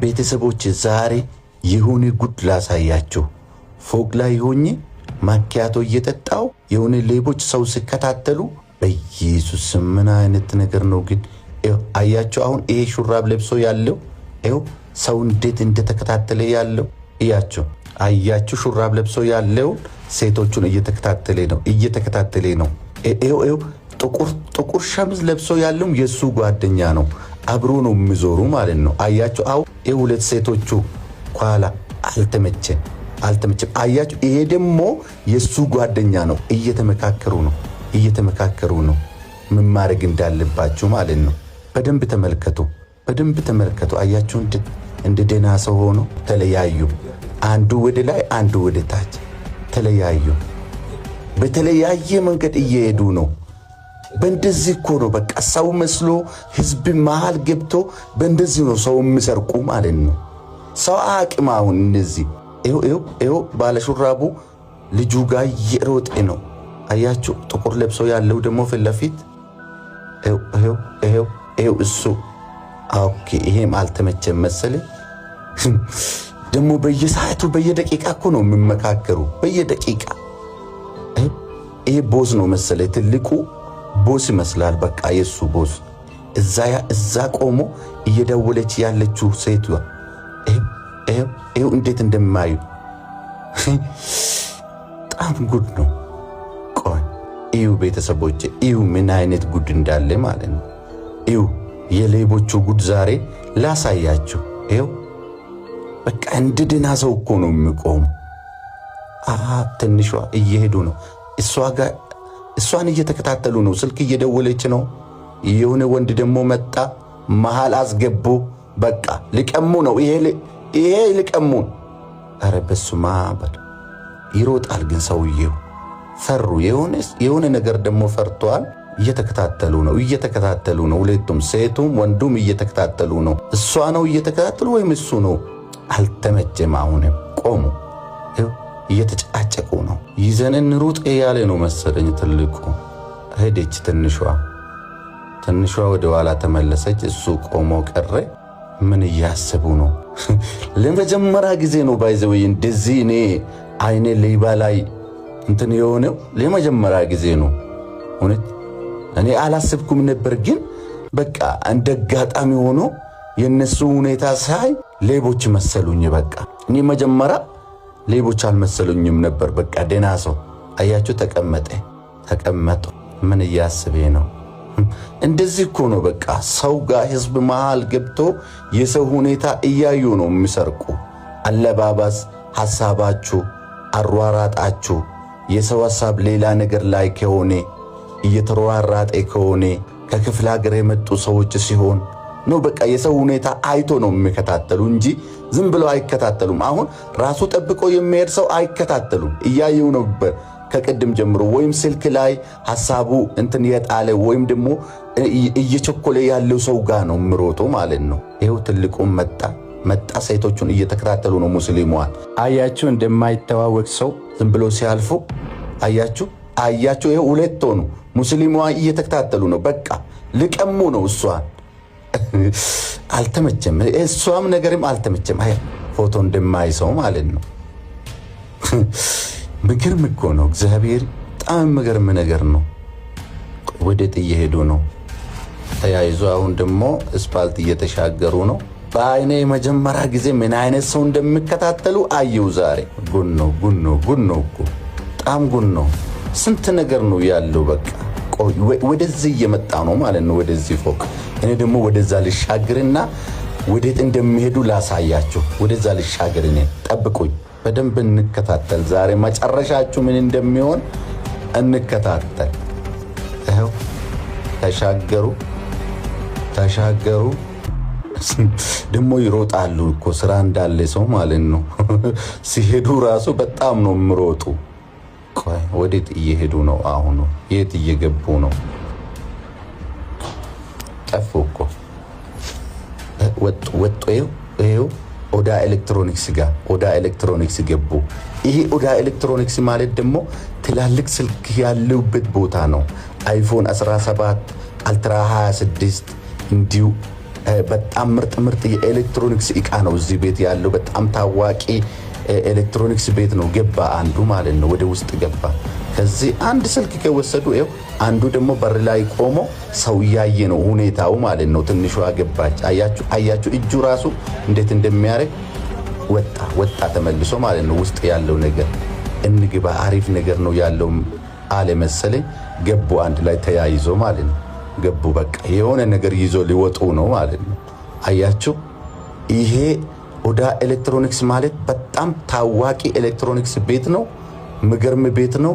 ቤተሰቦች ዛሬ የሆነ ጉድ ላሳያችሁ። ፎቅ ላይ ሆኜ ማኪያቶ እየጠጣው የሆነ ሌቦች ሰው ሲከታተሉ በኢየሱስ ምን አይነት ነገር ነው ግን? አያችሁ አሁን ይሄ ሹራብ ለብሶ ያለው ሰው እንዴት እንደተከታተለ ያለው እያችሁ። አያችሁ ሹራብ ለብሶ ያለው ሴቶቹን እየተከታተለ ነው። ጥቁር ሸሚዝ ለብሶ ያለው የሱ ጓደኛ ነው። አብሮ ነው የሚዞሩ ማለት ነው። አያችሁ አው ሁለት ሴቶቹ ኋላ አልተመቸም። አያችሁ ይሄ ደግሞ የሱ ጓደኛ ነው። እየተመካከሩ ነው ምን ማድረግ እንዳለባችሁ ማለት ነው። በደንብ ተመልከቱ። አያችሁ እንደ ደህና ሰው ሆኖ ተለያዩ። አንዱ ወደ ላይ አንዱ ወደ ታች ተለያዩ። በተለያየ መንገድ እየሄዱ ነው። በእንደዚህ እኮ ነው በቃ ሰው መስሎ ህዝብ መሃል ገብቶ በእንደዚህ ነው ሰው የሚሰርቁ ማለት ነው። ሰው አቅም አሁን እነዚህ ባለሹራቡ ልጁ ጋር እየሮጠ ነው። አያችሁ ጥቁር ለብሶ ያለው ደግሞ ፊት ለፊት እሱ ኦኬ። ይሄም አልተመቸም መሰለኝ። ደግሞ በየሰዓቱ በየደቂቃ እኮ ነው የሚመካከሩ በየደቂቃ። ይሄ ቦስ ነው መሰለኝ፣ ትልቁ ቦስ ይመስላል። በቃ የሱ ቦስ እዛ ቆሞ እየደወለች ያለችው ሴቷ እንዴት እንደማዩ በጣም ጉድ ነው። ቆይ ቤተሰቦቼ ምን አይነት ጉድ እንዳለ ማለት ነው። የሌቦቹ ጉድ ዛሬ ላሳያችሁ። በቃ እንደ ደህና ሰው እኮ ነው የሚቆሙ። ትንሿ እየሄዱ ነው። እሷን እየተከታተሉ ነው። ስልክ እየደወለች ነው። የሆነ ወንድ ደግሞ መጣ፣ መሃል አስገቡ። በቃ ሊቀሙ ነው። ይሄ ሊቀሙ። ኧረ በስመ አብ ይሮጣል ግን ሰውየው። ፈሩ። የሆነ ነገር ደግሞ ፈርቷል። እየተከታተሉ ነው። ሁለቱም ሴቱም ወንዱም እየተከታተሉ ነው። እሷ ነው እየተከታተሉ ወይም እሱ ነው? አልተመቸም። አሁንም ቆሙ። እየተጫጨቁ ነው። ይዘን እንሩጥ ያለ ነው መሰለኝ። ትልቁ ሄደች፣ ትንሿ ወደ ኋላ ተመለሰች። እሱ ቆሞ ቀረ። ምን እያሰቡ ነው? ለመጀመሪያ ጊዜ ነው ባይዘው እንደዚህ እኔ አይኔ ሌባ ላይ እንትን የሆነው ለመጀመሪያ ጊዜ ነው። እውነት እኔ አላስብኩም ነበር፣ ግን በቃ እንደ አጋጣሚ ሆኖ የነሱ ሁኔታ ሳይ ሌቦች መሰሉኝ። በቃ እኔ መጀመሪያ ሌቦች አልመሰሉኝም ነበር። በቃ ደህና ሰው። አያችሁ ተቀመጡ። ምን እያስቤ ነው? እንደዚህ እኮ ነው በቃ ሰው ጋር ህዝብ መሃል ገብቶ የሰው ሁኔታ እያዩ ነው የሚሰርቁ። አለባበስ፣ ሐሳባችሁ፣ አሯራጣችሁ የሰው ሐሳብ ሌላ ነገር ላይ ከሆነ እየተሯራጠ ከሆነ ከክፍለ ሀገር የመጡ ሰዎች ሲሆን ነው በቃ የሰው ሁኔታ አይቶ ነው የሚከታተሉ እንጂ ዝም ብለው አይከታተሉም። አሁን ራሱ ጠብቆ የሚሄድ ሰው አይከታተሉም። እያየው ነው ከቅድም ጀምሮ ወይም ስልክ ላይ ሐሳቡ እንትን የጣለ ወይም ደግሞ እየቸኮለ ያለው ሰው ጋር ነው ምሮጦ ማለት ነው። ይሄው ትልቁም መጣ። ሴቶቹን እየተከታተሉ ነው። ሙስሊሙዋን አያችሁ እንደማይተዋወቅ ሰው ዝም ብሎ ሲያልፉ አያችሁ። ይሄው ሁለት ሆኑ። ሙስሊሙዋን እየተከታተሉ ነው። በቃ ልቀሙ ነው እሷን። አልተመቸም። እሷም ነገርም አልተመቸም። ፎቶ እንደማይሰው ማለት ነው። ምክርም እኮ ነው። እግዚአብሔር በጣም ምገርም ነገር ነው። ወዴት እየሄዱ ነው? ተያይዞ አሁን ደግሞ እስፓልት እየተሻገሩ ነው። በአይኔ የመጀመሪያ ጊዜ ምን አይነት ሰው እንደሚከታተሉ አየው ዛሬ። ጉድ ነው እኮ በጣም ጉድ ነው። ስንት ነገር ነው ያለው። በቃ ወደዚህ እየመጣ ነው ማለት ነው፣ ወደዚህ ፎቅ። እኔ ደግሞ ወደዛ ልሻገርና ወዴት እንደሚሄዱ ላሳያችሁ። ወደዛ ልሻገር። እኔ ጠብቁኝ። በደንብ እንከታተል። ዛሬ መጨረሻችሁ ምን እንደሚሆን እንከታተል። ይኸው ተሻገሩ። ደግሞ ይሮጣሉ እኮ ስራ እንዳለ ሰው ማለት ነው። ሲሄዱ ራሱ በጣም ነው የሚሮጡ። ቆይ ወዴት እየሄዱ ነው? አሁን የት እየገቡ ነው? ጠፉ እኮ ወጡ። ይኸው ኦዳ ኤሌክትሮኒክስ ገቡ። ይሄ ኦዳ ኤሌክትሮኒክስ ማለት ደግሞ ትላልቅ ስልክ ያለውበት ቦታ ነው። አይፎን 17 አልትራ 26 እንዲሁ በጣም ምርጥ የኤሌክትሮኒክስ እቃ ነው እዚህ ቤት ያለው። በጣም ታዋቂ ኤሌክትሮኒክስ ቤት ነው። ገባ አንዱ ማለት ነው፣ ወደ ውስጥ ገባ። ከዚህ አንድ ስልክ ከወሰዱ ይኸው አንዱ ደግሞ በር ላይ ቆሞ ሰው እያየ ነው ሁኔታው ማለት ነው። ትንሿ ገባች። አያችሁ እጁ ራሱ እንዴት እንደሚያደርግ ወጣ ተመልሶ ማለት ነው። ውስጥ ያለው ነገር እንግባ አሪፍ ነገር ነው ያለው አለ መሰለኝ። ገቡ አንድ ላይ ተያይዞ ማለት ነው። ገቡ በቃ የሆነ ነገር ይዞ ሊወጡ ነው ማለት ነው። አያችሁ ይሄ ኦዳ ኤሌክትሮኒክስ ማለት በጣም ታዋቂ ኤሌክትሮኒክስ ቤት ነው። ምገርም ቤት ነው።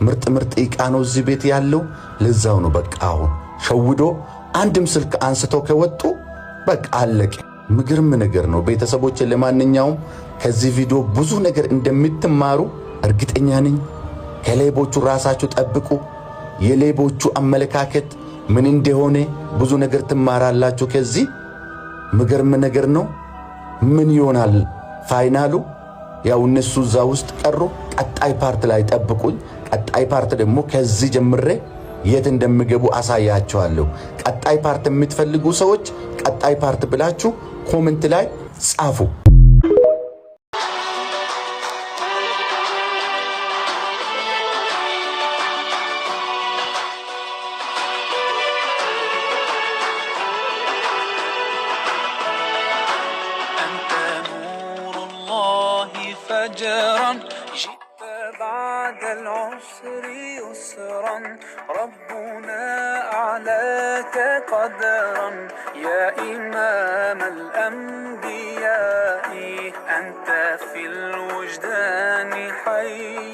ምርጥ እቃ ነው እዚህ ቤት ያለው። ለዛው ነው በቃ አሁን ሸውዶ አንድም ስልክ አንስቶ ከወጡ በቃ አለቀ። ምገርም ነገር ነው ቤተሰቦች። ለማንኛውም ከዚህ ቪዲዮ ብዙ ነገር እንደምትማሩ እርግጠኛ ነኝ። ከሌቦቹ ራሳችሁ ጠብቁ። የሌቦቹ አመለካከት ምን እንደሆነ ብዙ ነገር ትማራላችሁ ከዚህ። ምገርም ነገር ነው። ምን ይሆናል ፋይናሉ? ያው እነሱ እዛ ውስጥ ቀሩ። ቀጣይ ፓርት ላይ ጠብቁኝ። ቀጣይ ፓርት ደግሞ ከዚህ ጀምሬ የት እንደምገቡ አሳያችኋለሁ። ቀጣይ ፓርት የምትፈልጉ ሰዎች ቀጣይ ፓርት ብላችሁ ኮሜንት ላይ ጻፉ። فجرا جئت بعد العسر يسرا ربنا أعلاك قدرا يا إمام الأنبياء أنت في الوجدان حي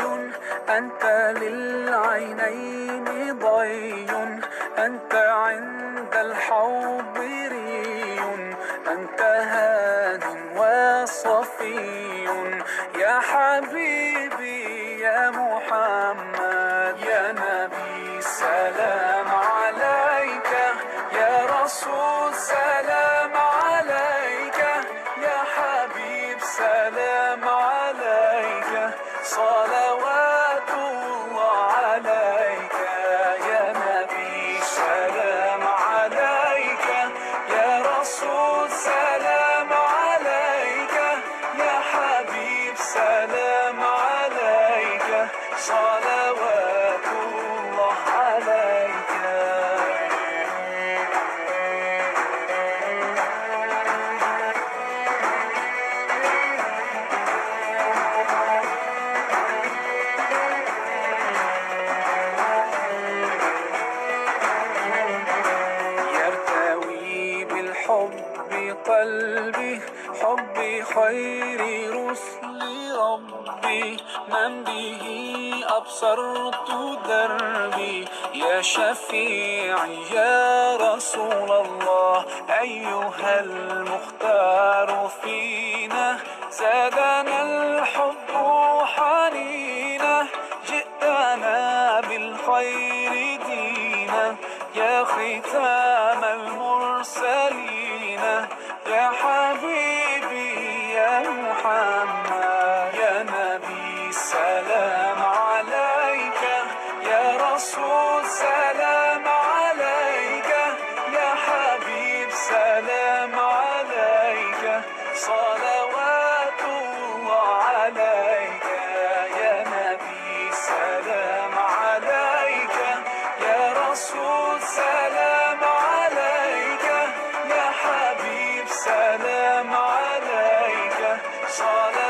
أنت للعينين ضي أنت عند الحوض ري أنت هاد وصفي يا حبيبي يا محمد يا نبي سلام عليك يا رسول سلام عليك يا حبيب سلام عليك صلوات الله عليك يا نبي سلام عليك يا رسول سلام عليك يا حبيب سلام عليك صلوات الله عليك يرتوي بالحب قلبي حبي خير رسل ربي من به أبصرت دربي يا شفيعي يا رسول الله أيها المختار فينا زادنا الحب حنينا جئتنا بالخير دينا يا ختام المرسلين يا حبيبي يا محمد يا نبي سلام عليك يا رسول سلام عليك يا حبيب سلام عليك صلوات الله عليك يا نبي سلام عليك يا رسول سلام عليك يا حبيب سلام عليك صلاة